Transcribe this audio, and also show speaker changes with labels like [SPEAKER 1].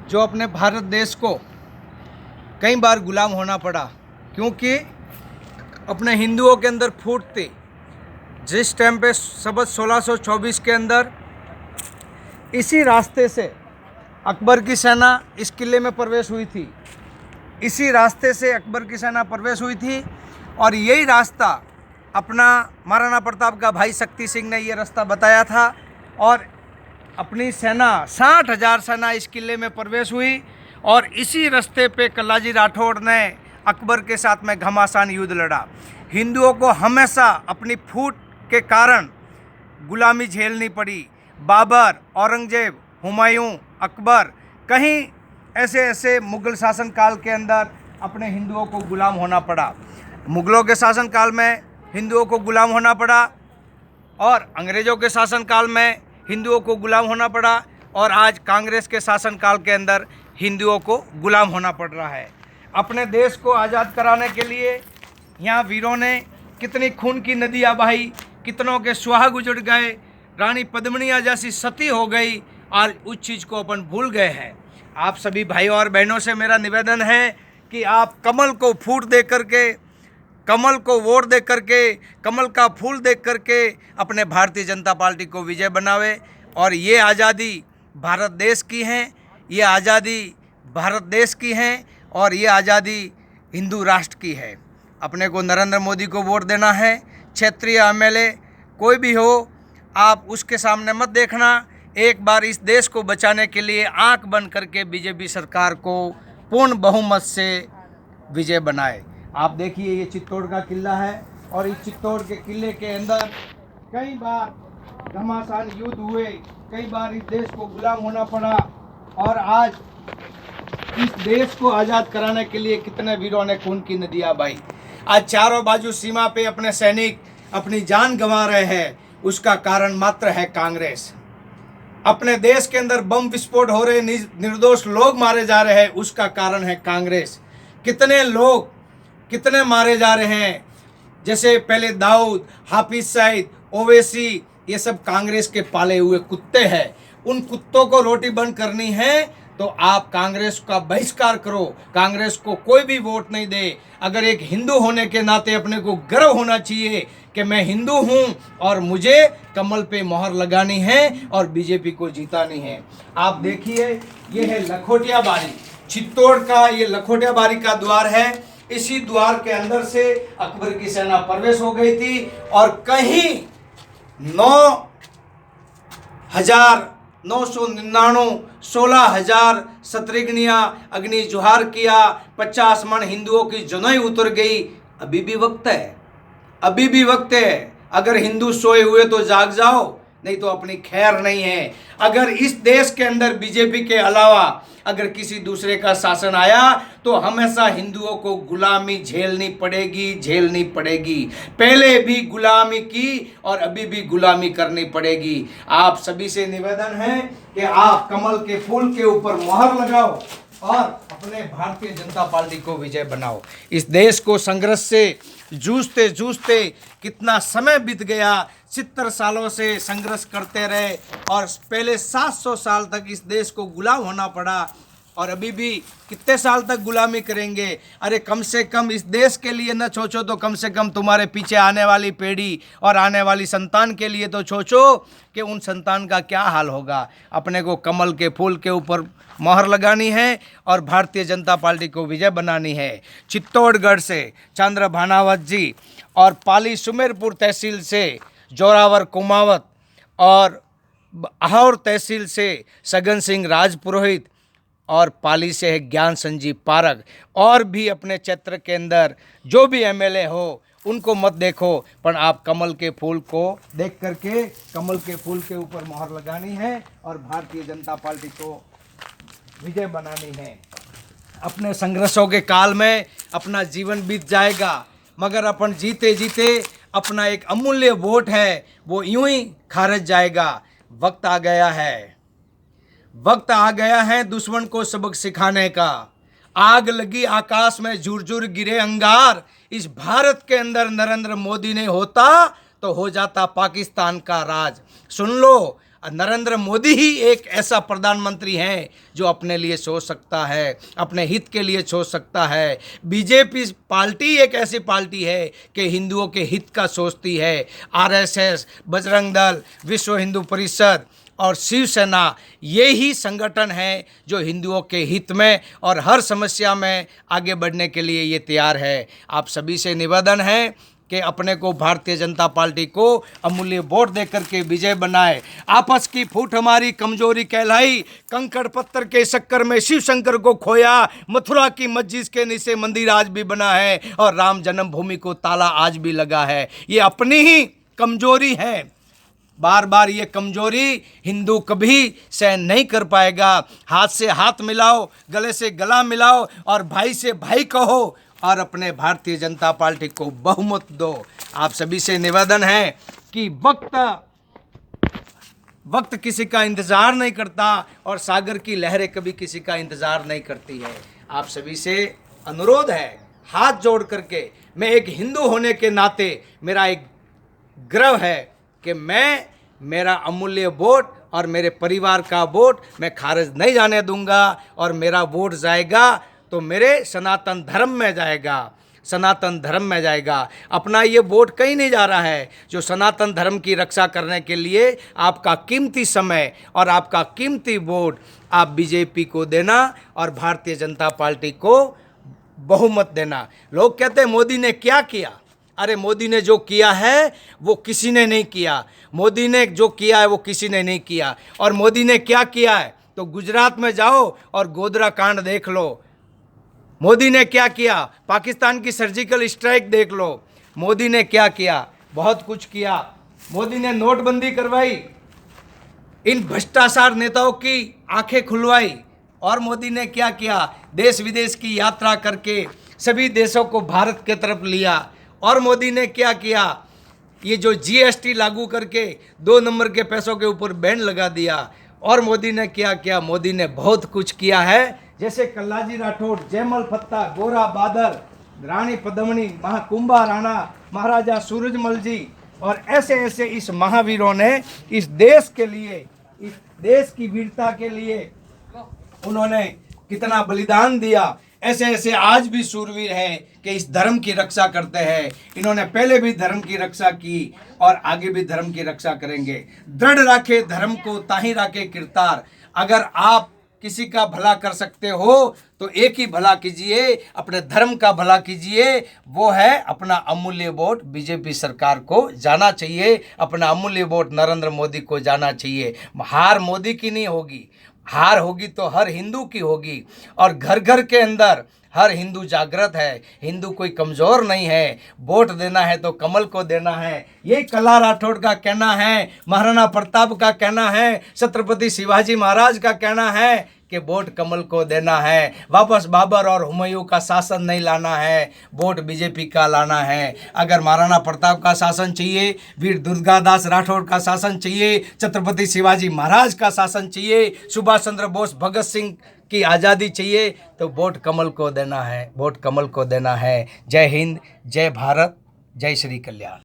[SPEAKER 1] जो अपने भारत देश को कई बार गुलाम होना पड़ा, क्योंकि अपने हिंदुओं के अंदर फूट थी। जिस टाइम पे सबत 1624 के अंदर इसी रास्ते से अकबर की सेना इस किले में प्रवेश हुई थी, इसी रास्ते से अकबर की सेना प्रवेश हुई थी और यही रास्ता अपना महाराणा प्रताप का भाई शक्ति सिंह ने ये रास्ता बताया था और अपनी सेना 60,000 सेना इस किले में प्रवेश हुई और इसी रास्ते पे कल्लाजी राठौड़ ने अकबर के साथ में घमासान युद्ध लड़ा। हिंदुओं को हमेशा अपनी फूट के कारण गुलामी झेलनी पड़ी। बाबर, औरंगजेब, हुमायूं, अकबर, कहीं ऐसे ऐसे मुग़ल शासनकाल के अंदर अपने हिंदुओं को गुलाम होना पड़ा। मुग़लों के शासनकाल में हिंदुओं को गुलाम होना पड़ा और अंग्रेज़ों के शासनकाल में हिंदुओं को गुलाम होना पड़ा और आज कांग्रेस के शासनकाल के अंदर हिंदुओं को गुलाम होना पड़ रहा है। अपने देश को आज़ाद कराने के लिए यहाँ वीरों ने कितनी खून की नदियाँ बहाई, कितनों के सुहाग उजड़ गए, रानी पद्मिनिया जैसी सती हो गई। आज उस चीज़ को अपन भूल गए हैं। आप सभी भाइयों और बहनों से मेरा निवेदन है कि आप कमल को फूट दे करके, कमल को वोट दे करके, कमल का फूल देख करके अपने भारतीय जनता पार्टी को विजय बनावे। और ये आज़ादी भारत देश की है, ये आज़ादी भारत देश की है और ये आज़ादी हिंदू राष्ट्र की है। अपने को नरेंद्र मोदी को वोट देना है। क्षेत्रीय एमएलए कोई भी हो, आप उसके सामने मत देखना। एक बार इस देश को बचाने के लिए आंख बंद करके बीजेपी सरकार को पूर्ण बहुमत से विजय बनाए। आप देखिए, ये चित्तौड़ का किला है और इस चित्तौड़ के किले के अंदर कई बार घमासान युद्ध हुए, कई बार इस देश को गुलाम होना पड़ा और आज इस देश को आज़ाद कराने के लिए कितने वीरों ने खून की नदियाँ बहाई। आज चारों बाजू सीमा पे अपने सैनिक अपनी जान गंवा रहे हैं, उसका कारण मात्र है कांग्रेस। अपने देश के अंदर बम विस्फोट हो रहे, निर्दोष लोग मारे जा रहे हैं, उसका कारण है कांग्रेस। कितने लोग कितने मारे जा रहे हैं, जैसे पहले दाऊद, हाफिज सईद, ओवैसी, ये सब कांग्रेस के पाले हुए कुत्ते हैं। उन कुत्तों को रोटी बंद करनी है तो आप कांग्रेस का बहिष्कार करो, कांग्रेस को कोई भी वोट नहीं दे। अगर एक हिंदू होने के नाते अपने को गर्व होना चाहिए कि मैं हिंदू हूं और मुझे कमल पे मोहर लगानी है और बीजेपी को जीतानी है। आप देखिए, ये है लखोटिया बारी, चित्तौड़ का ये लखोटिया बारी का द्वार है। इसी द्वार के अंदर से अकबर की सेना प्रवेश हो गई थी और कहीं 9,999 16,000 शतृघ्निया अग्नि जुहार किया, 50 मन हिंदुओं की जनोई उतर गई। अभी भी वक्त है, अभी भी वक्त है। अगर हिंदू सोए हुए तो जाग जाओ, नहीं तो अपनी खैर नहीं है। अगर इस देश के अंदर बीजेपी के अलावा अगर किसी दूसरे का शासन आया तो हमेशा हिंदुओं को गुलामी झेलनी पड़ेगी, झेलनी पड़ेगी। पहले भी गुलामी की और अभी भी गुलामी करनी पड़ेगी। आप सभी से निवेदन है कि आप कमल के फूल के ऊपर मोहर लगाओ और अपने भारतीय जनता पार्टी को विजय बनाओ। इस देश को संघर्ष से जूझते जूझते कितना समय बीत गया, 70 सालों से संघर्ष करते रहे और पहले 700 साल तक इस देश को गुलाम होना पड़ा और अभी भी कितने साल तक गुलामी करेंगे। अरे कम से कम इस देश के लिए न सोचो तो कम से कम तुम्हारे पीछे आने वाली पीढ़ी और आने वाली संतान के लिए तो सोचो कि उन संतान का क्या हाल होगा। अपने को कमल के फूल के ऊपर मोहर लगानी है और भारतीय जनता पार्टी को विजय बनानी है। चित्तौड़गढ़ से चंद्र भानावत जी और पाली सुमेरपुर तहसील से जोरावर कुमावत और आहोर तहसील से सगन सिंह राजपुरोहित और पाली से है ज्ञान संजीव पारग। और भी अपने क्षेत्र के अंदर जो भी एमएलए हो उनको मत देखो, पर आप कमल के फूल को देख करके कमल के फूल के ऊपर मोहर लगानी है और भारतीय जनता पार्टी को विजय बनानी है। अपने संघर्षों के काल में अपना जीवन बीत जाएगा, मगर अपन जीते जीते अपना एक अमूल्य वोट है वो यूं ही खारिज जाएगा। वक्त आ गया है, वक्त आ गया है दुश्मन को सबक सिखाने का। आग लगी आकाश में झुरझुर गिरे अंगार, इस भारत के अंदर नरेंद्र मोदी नहीं होता तो हो जाता पाकिस्तान का राज। सुन लो, नरेंद्र मोदी ही एक ऐसा प्रधानमंत्री हैं जो अपने लिए सोच सकता है, अपने हित के लिए सोच सकता है। बीजेपी पार्टी एक ऐसी पार्टी है कि हिंदुओं के हित का सोचती है। आरएसएस, बजरंग दल, विश्व हिंदू परिषद और शिवसेना ये ही संगठन है जो हिंदुओं के हित में और हर समस्या में आगे बढ़ने के लिए ये तैयार है। आप सभी से निवेदन है कि अपने को भारतीय जनता पार्टी को अमूल्य वोट देकर के विजय बनाए। आपस की फूट हमारी कमजोरी कहलाई, कंकड़ पत्थर के शक्कर में शिव शंकर को खोया, मथुरा की मस्जिद के नीचे मंदिर आज भी बना है और राम जन्मभूमि को ताला आज भी लगा है। ये अपनी ही कमजोरी है, बार बार ये कमजोरी हिंदू कभी सहन नहीं कर पाएगा। हाथ से हाथ मिलाओ, गले से गला मिलाओ और भाई से भाई कहो और अपने भारतीय जनता पार्टी को बहुमत दो। आप सभी से निवेदन है कि वक्त किसी का इंतज़ार नहीं करता और सागर की लहरें कभी किसी का इंतज़ार नहीं करती है। आप सभी से अनुरोध है, हाथ जोड़ करके, मैं एक हिंदू होने के नाते मेरा एक गर्व है कि मैं मेरा अमूल्य वोट और मेरे परिवार का वोट मैं खारिज नहीं जाने दूंगा और मेरा वोट जाएगा तो मेरे सनातन धर्म में जाएगा, सनातन धर्म में जाएगा। अपना ये वोट कहीं नहीं जा रहा है। जो सनातन धर्म की रक्षा करने के लिए आपका कीमती समय और आपका कीमती वोट आप बीजेपी को देना और भारतीय जनता पार्टी को बहुमत देना। लोग कहते हैं मोदी ने क्या किया? अरे मोदी ने जो किया है वो किसी ने नहीं किया। मोदी ने जो किया है वो किसी ने नहीं किया। और मोदी ने क्या किया है तो गुजरात में जाओ और गोधरा कांड देख लो। मोदी ने क्या किया, पाकिस्तान की सर्जिकल स्ट्राइक देख लो। मोदी ने क्या किया, बहुत कुछ किया। मोदी ने नोटबंदी करवाई, इन भ्रष्टाचार नेताओं की आंखें खुलवाई। और मोदी ने क्या किया, देश विदेश की यात्रा करके सभी देशों को भारत की तरफ लिया। और मोदी ने क्या किया, ये जो जीएसटी लागू करके 2 नंबर के पैसों के ऊपर बैन लगा दिया। और मोदी ने क्या किया, मोदी ने बहुत कुछ किया है। जैसे कल्लाजी राठौड़, जयमल फत्ता, गोरा बादल, रानी पद्मिनी, महाकुंभा राणा, महाराजा सूरजमल जी और ऐसे ऐसे इस महावीरों ने इस देश के लिए, इस देश की वीरता के लिए उन्होंने कितना बलिदान दिया। ऐसे ऐसे आज भी शूरवीर हैं कि इस धर्म की रक्षा करते हैं। इन्होंने पहले भी धर्म की रक्षा की और आगे भी धर्म की रक्षा करेंगे। दृढ़ राखे धर्म को ताहि राखे किरतार। अगर आप किसी का भला कर सकते हो तो एक ही भला कीजिए, अपने धर्म का भला कीजिए। वो है अपना अमूल्य वोट बीजेपी सरकार को जाना चाहिए, अपना अमूल्य वोट नरेंद्र मोदी को जाना चाहिए। हार मोदी की नहीं होगी, हार होगी तो हर हिंदू की होगी। और घर घर के अंदर हर हिंदू जागृत है, हिंदू कोई कमज़ोर नहीं है। वोट देना है तो कमल को देना है। ये कला राठौड़ का कहना है, महाराणा प्रताप का कहना है, छत्रपति शिवाजी महाराज का कहना है कि वोट कमल को देना है। वापस बाबर और हुमायूं का शासन नहीं लाना है, वोट बीजेपी का लाना है। अगर महाराणा प्रताप का शासन चाहिए, वीर दुर्गादास राठौड़ का शासन चाहिए, छत्रपति शिवाजी महाराज का शासन चाहिए, सुभाष चंद्र बोस, भगत सिंह की आज़ादी चाहिए तो वोट कमल को देना है, वोट कमल को देना है। जय हिंद, जय भारत, जय श्री कल्याण।